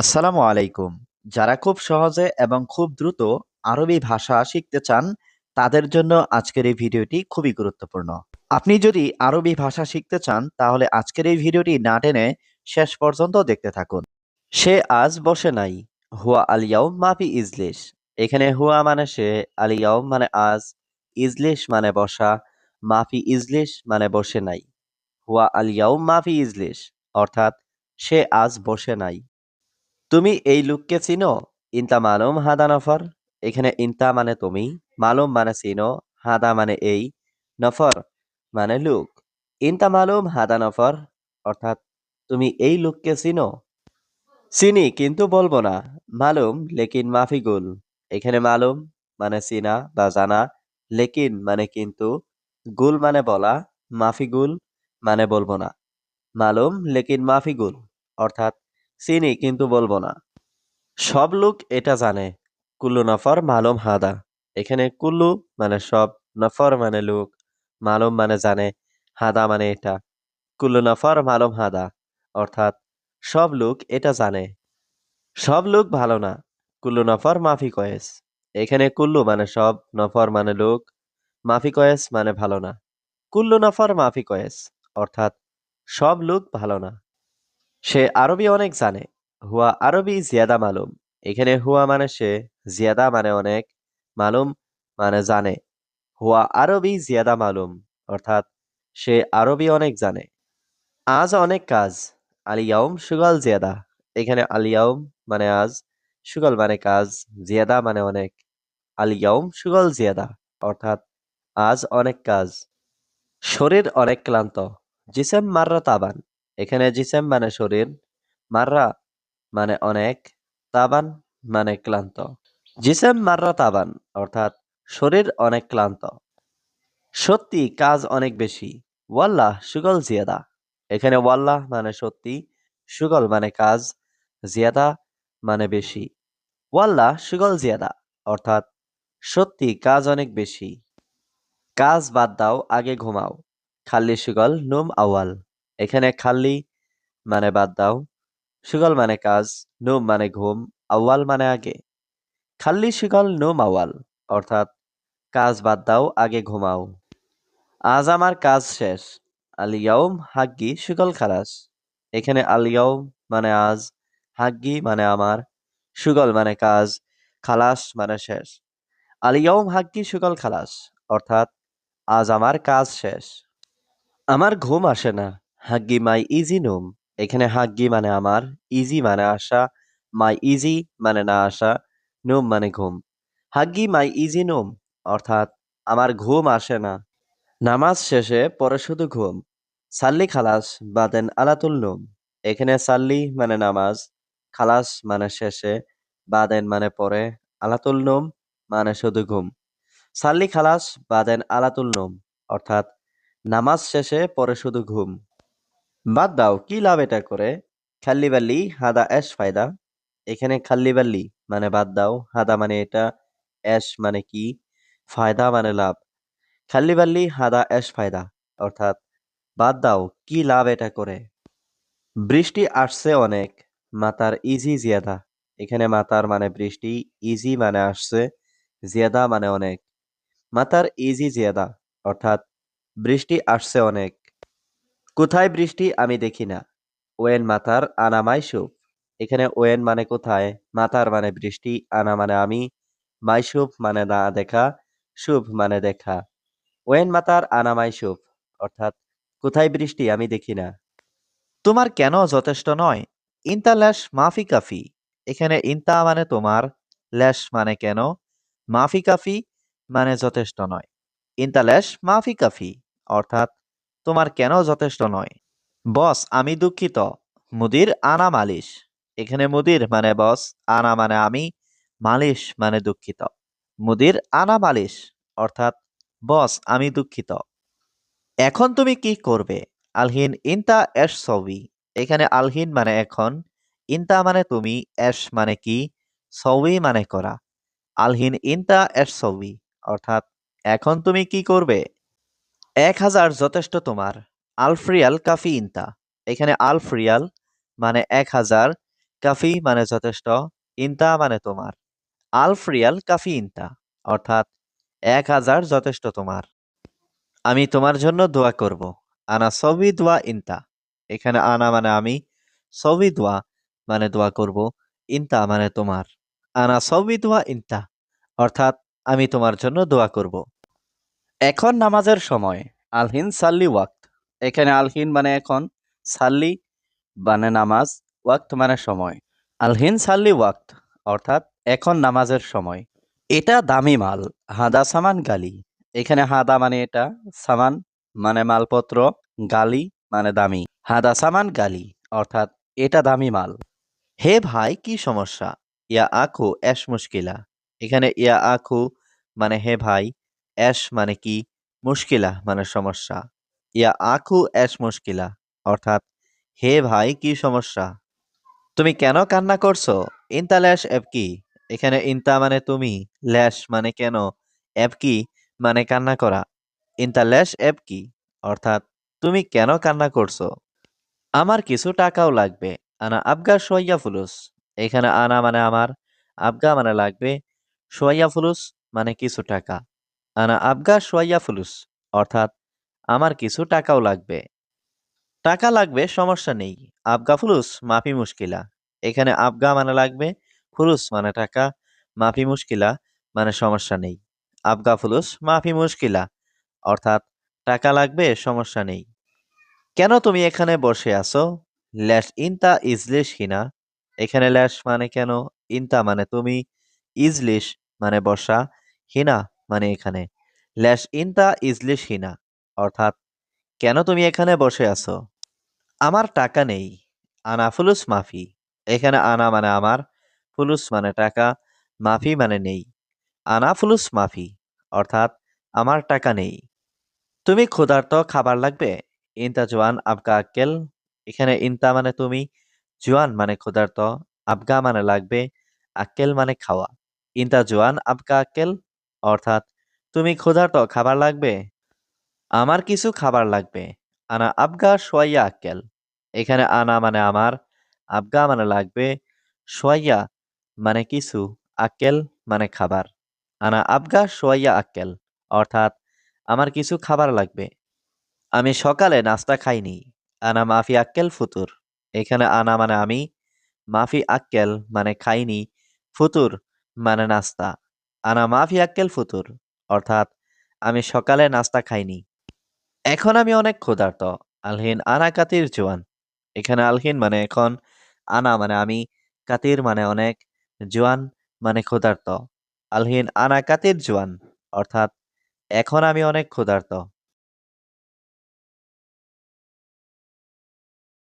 আসসালামু আলাইকুম। যারা খুব সহজে এবং খুব দ্রুত আরবি ভাষা শিখতে চান, তাদের জন্য আজকের এই ভিডিওটি খুবই গুরুত্বপূর্ণ। আপনি যদি আরবি ভাষা শিখতে চান, তাহলে আজকের এই ভিডিওটি না টেনে শেষ পর্যন্ত দেখতে থাকুন। সে আজ বসে নাই। হুয়া আল ইয়াউম মাফি ইজলিশ। এখানে হুয়া মানে সে, আল ইয়াউম মানে আজ, ইজলিশ মানে বসা, মাফি ইজলিশ মানে বসে নাই। হুয়া আল ইয়াউম মাফি ইজলিশ অর্থাৎ সে আজ বসে নাই। তুমি এই লোককে চিনো? ইনতা মালুম হাদা নফর। এখানে ইনতা মানে তুমি, মালুম মানে চিনো, হাদা মানে এই, নফর মানে লোক। ইনতা মালুম হাদা নফর অর্থাৎ তুমি এই লোককে চিনো? চিনি কিন্তু বলবো না। মালুম লেকিন মাফি গুল। এখানে মালুম মানে চিনা বা জানা, লেকিন মানে কিন্তু, গুল মানে বলা, মাফি গুল মানে বলবো না। মালুম লেকিন মাফি গুল অর্থাৎ চিনি কিন্তু বলবো না। সব লোক এটা জানে। কুল্লু নফর মালুম হাদা। এখানে কুল্লু মানে সব, নফর মানে লোক, মালুম মানে জানে, হাদা মানে এটা। কুল্লু নফর মালুম হাদা অর্থাৎ সব লোক এটা জানে। সব লোক ভালো না। কুল্লু নফর মাফি কয়েস। এখানে কুল্লু মানে সব, নফর মানে লোক, মাফি কয়েস মানে ভালো না। কুল্লু নফর মাফি কয়েস অর্থাৎ সব লোক ভালো না। সে আরবি অনেক জানে। হুয়া আরবি জিয়াদা মালুম। এখানে হুয়া মানে সে, জিয়াদা মানে অনেক, মালুম মানে জানে। হুয়া আরবি জিয়াদা মালুম অর্থাৎ সে আরবি অনেক জানে। আজ অনেক কাজ। আলিয়াউম সুগল জিয়াদা। এখানে আলিয়াউম মানে আজ, সুগল মানে কাজ, জিয়াদা মানে অনেক। আলিয়াউম সুগল জিয়াদা অর্থাৎ আজ অনেক কাজ। শরীর অনেক ক্লান্ত। জিসেম মাররা তাবান। এখানে জিসেম মানে শরীর, মাররা মানে অনেক, তাবান মানে ক্লান্ত। জিসেম মাররা তাবান অর্থাৎ শরীর অনেক ক্লান্ত। সত্যি কাজ অনেক বেশি। ওয়াল্লাহ সুগল জিয়াদা। এখানে ওয়াল্লাহ মানে সত্যি, সুগল মানে কাজ, জিয়াদা মানে বেশি। ওয়াল্লাহ সুগল জিয়াদা অর্থাৎ সত্যি কাজ অনেক বেশি। কাজ বাদ দাও, আগে ঘুমাও। খাল্লি সুগল নুম আওয়াল। এখানে খাল্লি মানে বাদ দাও, সুগল মানে কাজ, নুম মানে ঘুম, আওয়াল মানে আগে। খাল্লি সুগল নুম আওয়াল অর্থাৎ কাজ বাদ দাও, আগে ঘুমাও। আজ আমার কাজ শেষ। আলিয়াউম হাগ্গি সুগল খালাস। এখানে আলিয়াউম মানে আজ, হাগ্গি মানে আমার, সুগল মানে কাজ, খালাস মানে শেষ। আলিয়াউম হাগ্গি সুগল খালাস অর্থাৎ আজ আমার কাজ শেষ। আমার ঘুম আসে না। হাগ্গি মাই ইজি নুম। এখানে হাগ্গি মানে আমার, ইজি মানে আসা, মাই ইজি মানে না আসা, নুম মানে ঘুম। হাগ্গি মাই ইজি নুম অর্থাৎ আমার ঘুম আসে না। নামাজ শেষে পরে শুধু ঘুম। সাল্লি খালাস বাদেন আলাতুল নুম। এখানে সাল্লি মানে নামাজ, খালাস মানে শেষে, বাদেন মানে পরে, আলাতুল নুম মানে শুধু ঘুম। সাল্লি খালাস বাদেন আলাতুল নুম অর্থাৎ নামাজ শেষে পরে শুধু ঘুম। বাদ দাও, কি লাভ এটা করে? খাল্লি বাল্লি হাদা এশ ফায়দা। এখানে খাল্লি বাল্লি মানে বাদ দাও, হাদা মানে এটা, এশ মানে কি, ফায়দা মানে লাভ। খাল্লি বাল্লি হাদা এশ ফায়দা অর্থাৎ বাদ দাও, কি লাভ এটা করে? বৃষ্টি আসছে অনেক। মাতার ইজি জিয়াদা। এখানে মাতার মানে বৃষ্টি, ইজি মানে আসছে, জিয়াদা মানে অনেক। মাতার ইজি জিয়াদা অর্থাৎ বৃষ্টি আসছে অনেক। কোথায় বৃষ্টি আমি দেখি না। ওয়েন মাতার আনা মাইসুফ। এখানে ওয়েন মানে কোথায়, মাতার মানে বৃষ্টি, আনা মানে আমি, মাইসুফ মানে না দেখা, শুভ মানে দেখা। ওয়েন মাতার আনা মাইসুফ অর্থাৎ কোথায় বৃষ্টি আমি দেখি না। তোমার কেন যথেষ্ট নয়? ইনতা ল্যাশ মাফি কাফি। এখানে ইনতা মানে তোমার, ল্যাশ মানে কেন, মাফি কাফি মানে যথেষ্ট নয়। ইনতা ল্যাশ মাফি কাফি অর্থাৎ তোমার কেন যথেষ্ট নয়। বস আমি দুঃখিত। মুদির আনা মালিশ। এখানে মুদির মানে বস, আনা মানে আমি, মালিশ মানে দুঃখিত। মুদির আনা মালিশ অর্থাৎ বস আমি দুঃখিত। এখন তুমি কি করবে? আলহিন ইনতা এশ সবি। এখানে আলহিন মানে এখন, ইনতা মানে তুমি, এশ মানে কি, সবি মানে করা। আলহিন ইনতা এশ সবি অর্থাৎ এখন তুমি কি করবে? 1000 যথেষ্ট তোমার। আলফরিয়াল কাফি ইনতা। এখানে আলফরিয়াল মানে 1000, কাফি মানে যথেষ্ট, ইনতা মানে তোমার। আলফ রিয়াল কাফি ইনতা, অর্থাৎ 1000 যথেষ্ট তোমার। আমি তোমার জন্য দোয়া করব। আনা সবই দোয়া ইনতা। এখানে আনা মানে আমি, সবই দোয়া মানে দোয়া করব, ইনতা মানে তোমার। আনা সবই দোয়া ইনতা, অর্থাৎ আমি তোমার জন্য দোয়া করব। এখন নামাজের সময়। আলহিন সাল্লি ওয়াক্ত। এখানে আলহিন মানে এখন, সাল্লি মানে নামাজ, ওয়াক্ত মানে সময়। আলহিন সাল্লি ওয়াক্ত, অর্থাৎ এখন নামাজের সময়। এটা দামি মাল। হাদা সামান গালি। এখানে হাদা মানে এটা, সামান মানে মালপত্র, গালি মানে দামি। হাদা সামান গালি, অর্থাৎ এটা দামি মাল। হে ভাই কি সমস্যা? ইয়া আখু এশ মুশকিলা। এখানে ইয়া আখু মানে হে ভাই, এশ মানে কি, মুশকিলা মানে সমস্যা। ইয়া আখু এশ মুশকিলা, অর্থাৎ হে ভাই কি সমস্যা? তুমি কেন কান্না করছো? ইনতা ল্যাশ এবকি। এখানে ইনতা মানে তুমি, ল্যাশ মানে কেন, এবকি মানে কান্না করা। ইনতা ল্যাশ এবকি, অর্থাৎ তুমি কেন কান্না করছো? আমার কিছু টাকাও লাগবে। আনা আবগা সোয়া ফুলুস। এখানে আনা মানে আমার, আবগা মানে লাগবে, সোয়া ফুলুস মানে কিছু টাকা। আনা আবগা সোয়া ফুলুস, অর্থাৎ আমার কিছু টাকাও লাগবে। টাকা লাগবে সমস্যা নেই। আবগা ফুলুস মাফি মুশকিলা। এখানে আবগা মানে লাগবে, ফুলুস মানে টাকা, মাফি মুশকিলা মানে সমস্যা নেই। আবগা ফুলুস মাফি মুশকিলা, অর্থাৎ টাকা লাগবে সমস্যা নেই। কেন তুমি এখানে বসে আছো? ল্যাশ ইনতা ইজলিশ হিনা। এখানে ল্যাশ মানে কেন, ইনতা মানে তুমি, ইজলিশ মানে বসা, হিনা মানে এখানে। ল্যাশ ইনতা ইজলিশ হিনা, অর্থাৎ কেন তুমি এখানে বসে আছো? আমার টাকা নেই। আনা ফুলুস মাফি। এখানে আনা মানে আমার, ফুলুস মানে টাকা, মাফি মানে নেই। আনা ফুলুস মাফি, অর্থাৎ আমার টাকা নেই। তুমি ক্ষুধার্ত, খাবার লাগবে? ইনতা জোয়ান আবগা আক্কেল। এখানে ইনতা মানে তুমি, জোয়ান মানে ক্ষুধার্ত, আবগা মানে লাগবে, আক্কেল মানে খাওয়া। ইনতা জোয়ান আবগা আক্কেল, অর্থাৎ তুমি ক্ষুধার্ত, খাবার লাগবে? আমার কিছু খাবার লাগবে। আনা আবগা সোয়া আক্কেল। এখানে আনা মানে আমার, আবগা মানে লাগবে, সোয়া মানে কিছু, আক্কেল মানে খাবার। আনা আবগা সোয়া আক্কেল, অর্থাৎ আমার কিছু খাবার লাগবে। আমি সকালে নাস্তা খাইনি। আনা মাফি আক্কেল ফুতুর। এখানে আনা মানে আমি, মাফি আক্কেল মানে খাইনি, ফুতুর মানে নাস্তা। আনা মাফি আক্কেল ফুতুর, অর্থাৎ আমি সকালে নাস্তা খাইনি। এখন আমি অনেক ক্ষুধার্ত। আলহিন আনা কাতির জোয়ান। এখানে আলহিন মানে এখন, আনা মানে আমি, কাতির মানে অনেক, জোয়ান মানে ক্ষুধার্ত। আলহিন আনা কাতির জোয়ান, অর্থাৎ এখন আমি অনেক ক্ষুধার্ত।